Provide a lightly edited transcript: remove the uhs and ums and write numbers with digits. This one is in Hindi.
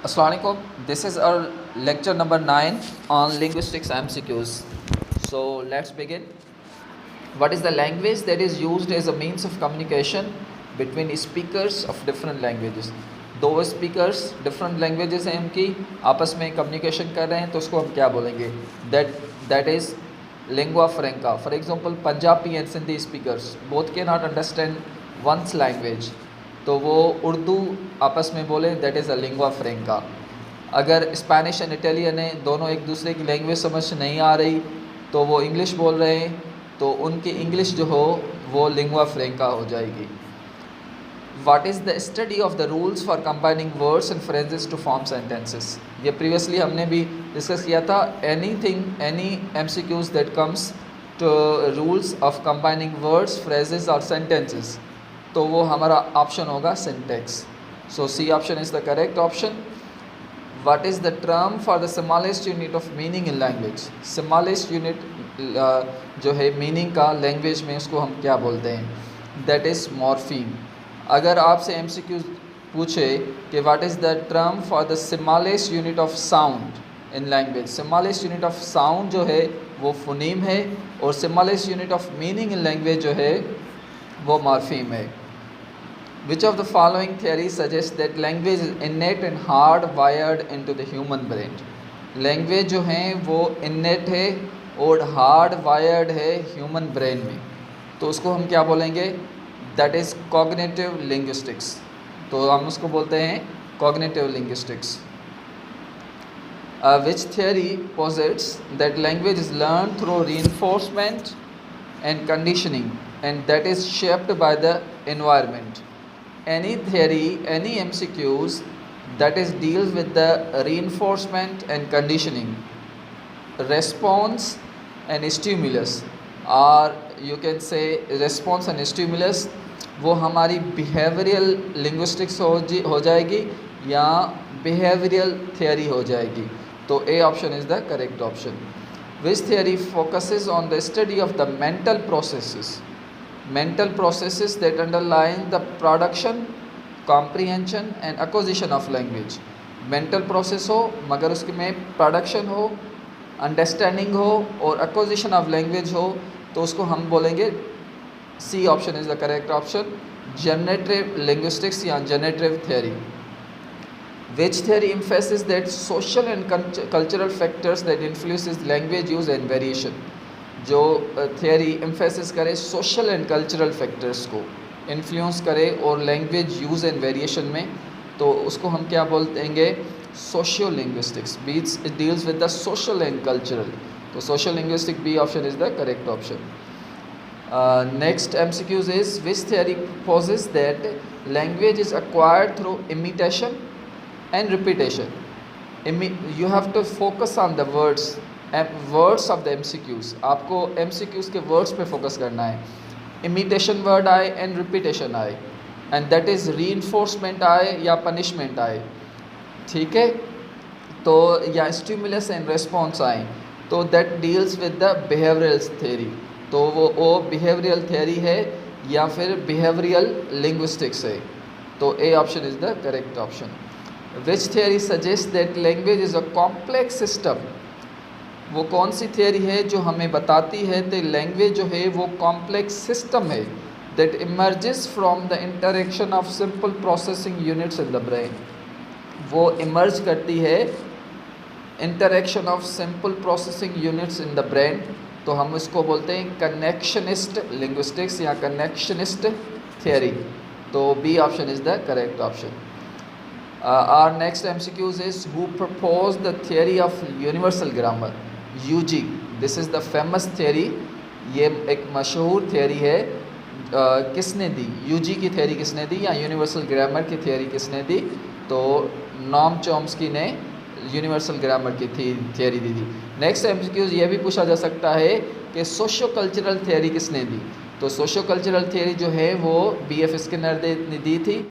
Assalamualaikum. This is our lecture number 9 on linguistics MCQs. So let's begin. What is the language that is used as a means of communication between speakers of different languages? दो स्पीकर्स डिफरेंट लैंग्वेजेस हैं उनकी आपस में कम्युनिकेशन कर रहे हैं तो उसको हम क्या बोलेंगे? That is lingua franca. For example Punjabi and Sindhi speakers both can not understand one's language, तो वो उर्दू आपस में बोले, that is a lingua franca. अगर स्पेनिश एंड इटालियन है, दोनों एक दूसरे की लैंग्वेज समझ नहीं आ रही तो वो इंग्लिश बोल रहे हैं, तो उनकी इंग्लिश जो हो वो लिंगुआ फ्रेंका हो जाएगी. What is the study of the rules for combining words and phrases to form sentences? ये प्रीवियसली हमने भी डिस्कस किया था. any MCQs that comes to rules of combining words, phrases or sentences, तो वो हमारा ऑप्शन होगा syntax. So C option is the correct option. What is the term for the smallest unit of meaning in language? Smallest unit जो है मीनिंग का लैंग्वेज में उसको हम क्या बोलते हैं? That is morpheme. अगर आपसे MCQ पूछे कि what is the term for the smallest unit of sound in language, smallest unit of sound जो है वो फोनीम है और smallest unit of meaning in language जो है वो मॉर्फीम है. Which of the following theories suggests that language is innate and hardwired into the human brain? Language जो हैं वो innate है और हार्ड वायर्ड है ह्यूमन ब्रेन में, तो उसको हम क्या बोलेंगे? That is cognitive linguistics. तो हम उसको बोलते हैं cognitive linguistics. Which theory posits that language is learn through reinforcement and conditioning and that is shaped by the environment. Any theory, any MCQs that is deals with the reinforcement and conditioning, response and stimulus, or you can say response and stimulus, वो हमारी behavioral linguistics हो जाएगी या behavioral theory हो जाएगी. तो A option is the correct option. Which theory focuses on the study of the mental processes that underlie the production, comprehension and acquisition of language. mental process हो मगर उसके में production हो, understanding हो और acquisition of language हो, तो उसको हम बोलेंगे C option is the correct option, generative linguistics या generative theory. Which theory emphasizes that social and cultural factors that influences language use and variation? जो थियरी एम्फेसिस करे सोशल एंड कल्चरल फैक्टर्स को इन्फ्लुएंस करे और लैंग्वेज यूज़ एंड वेरिएशन में, तो उसको हम क्या बोलतेंगे? Socio linguistics. Beats it deals with the social and cultural, तो social linguistic B option is the correct option. Next MCQs is which theory proposes that language is acquired through imitation and repetition. You have to focus on the words of the MCQs. आपको MCQs के वर्ड्स पे फोकस करना है. इमिटेशन वर्ड आए एंड रिपीटेशन आए एंड दैट इज़ रीइंफोर्समेंट आए या पनिशमेंट आए, ठीक है, तो या स्टिमुलस एंड रेस्पॉन्स आए, तो that deals with the behavioural theory, तो वो बिहेवियरल थ्योरी है या फिर बिहेवियरल लिंग्विस्टिक्स है, तो A option is the correct option. Which theory suggest that language is a complex system? वो कौन सी थियरी है जो हमें बताती है कि लैंग्वेज जो है वो कॉम्प्लेक्स सिस्टम है that emerges from the interaction of simple processing units in the brain. वो इमर्ज करती है interaction of simple processing units in the brain, तो हम इसको बोलते हैं कनेक्शनिस्ट लिंग्विस्टिक्स या कनेक्शनिस्ट थियरी, तो B option is the correct option. Our next MCQs is who proposed the theory of universal grammar? UG. This is the famous theory. ये एक मशहूर थियरी है. किसने दी? UG की थियरी किसने दी या यूनिवर्सल ग्रामर की थियरी किसने दी? तो नॉम चॉम्स्की ने यूनिवर्सल ग्रामर की थियरी दी थी. नेक्स्ट MCQs ये भी पूछा जा सकता है कि सोशो कल्चरल थियरी किसने दी? तो सोशो कल्चरल थियरी जो है वो BF स्किनर ने दी थी.